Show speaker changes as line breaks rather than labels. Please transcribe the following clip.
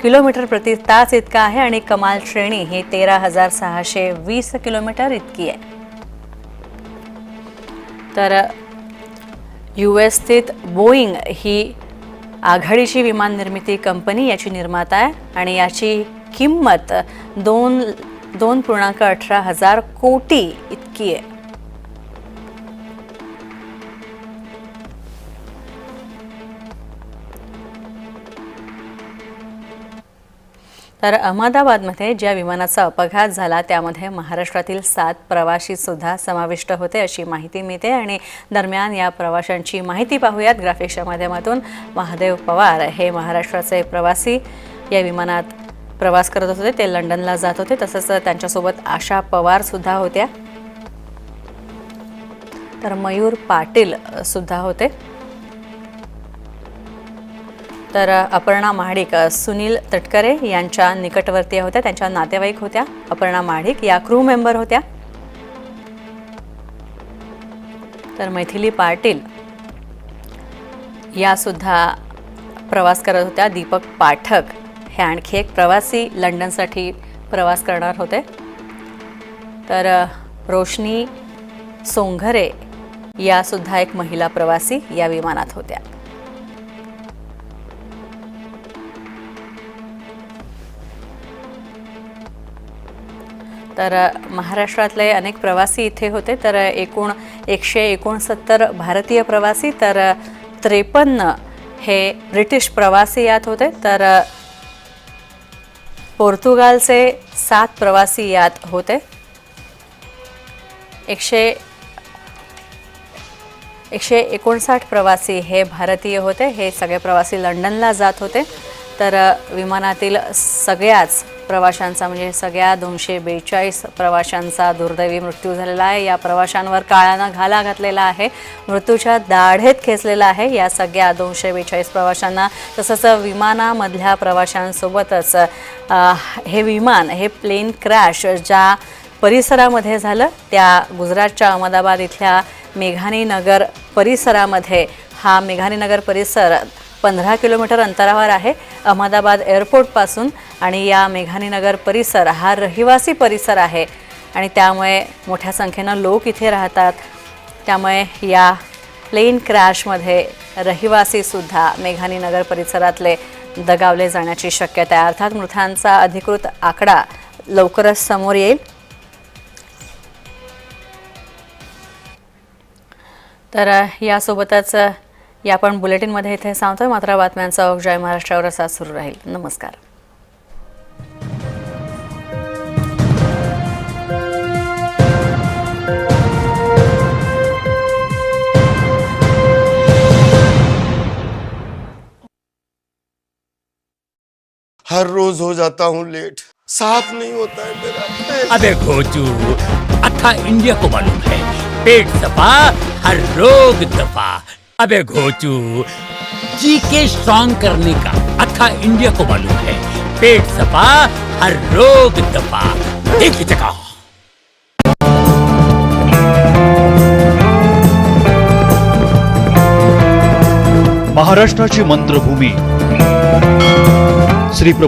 Kilometre प्रति तास इतका आहे आणि कमाल श्रेणी ही 13,620 किलोमीटर इतकी आहे। तर US स्थित बोईंग ही आघाडीची विमान निर्मिती कंपनी याची निर्माता आहे आणि याची किंमत 2.18 कोटी इतकी आहे। तर अहमदाबादमध्ये ज्या विमानाचा अपघात झाला त्यामध्ये महाराष्ट्रातील 7 प्रवासी सुद्धा समाविष्ट होते अशी माहिती मिळते आणि दरम्यान या प्रवाशांची माहिती पाहूयात ग्राफिक्सच्या माध्यमातून। महादेव पवार हे महाराष्ट्राचे प्रवासी या विमानात प्रवास करत होते, ते लंडनला जात होते। तसंच त्यांच्यासोबत आशा पवार सुद्धा होत्या, तर मयूर पाटील सुद्धा होते। तर अपर्णा महाडिक सुनील तटकरे यांच्या निकटवर्तीय होत्या, त्यांच्या नातेवाईक होत्या। अपर्णा महाडिक या क्रू मेंबर होत्या। तर मैथिली पाटील या सुद्धा प्रवास करत होत्या। दीपक पाठक हे आणखी एक प्रवासी लंडनसाठी प्रवास करणार होते। तर रोशनी सोंघरे या सुद्धा एक महिला प्रवासी या विमानात होत्या। तर महाराष्ट्रातले अनेक प्रवासी इथे होते। तर एकूण 169 भारतीय प्रवासी, तर 53 हे ब्रिटिश प्रवासी यात होते। तर पोर्तुगालचे 7 प्रवासी यात होते। 159 प्रवासी हे भारतीय होते। हे सगळे प्रवासी लंडनला जात होते। तर विमानातील सगळ्याच प्रवाशांचा म्हणजे सगळ्या 242 प्रवाशांचा दुर्दैवी मृत्यू झालेला आहे। या प्रवाशांवर काळानं घाला घातलेला आहे, मृत्यूच्या दाढेत खेचलेला आहे या सगळ्या 242 प्रवाशांना। तसंच विमानामधल्या प्रवाशांसोबतच हे विमान हे प्लेन क्रॅश ज्या परिसरामध्ये झालं त्या गुजरातच्या अहमदाबाद इथल्या मेघानी नगर परिसरामध्ये, हा मेघानी नगर परिसर 15 किलोमीटर अंतरावर आहे अहमदाबाद एअरपोर्टपासून आणि या मेघानी नगर परिसर हा रहिवासी परिसर आहे आणि त्यामुळे मोठ्या संख्येनं लोक इथे राहतात। त्यामुळे या प्लेन क्रॅशमध्ये रहिवासीसुद्धा मेघानी नगर परिसरातले दगावले जाण्याची शक्यता आहे। अर्थात मृतांचा अधिकृत आकडा लवकरच समोर येईल। तर यासोबतच या आपण बुलेटिनमध्ये इथे सांगतोय, मात्र बातम्यांचा ओघ जय महाराष्ट्रावर असा सुरू राहील। नमस्कार।
हर रोज हो जाता हूँ लेट, साफ नहीं होता है मेरा।
अबे घोचू, अथा इंडिया को मालूम है, पेट सफा हर रोग दफा। अबे घोचू, जी के स्ट्रॉन्ग करने का अथा इंडिया को मालूम है, पेट सफा हर रोग दफा। देख लीजिएगा।
महाराष्ट्राची मंत्रभूमी श्री प्रभू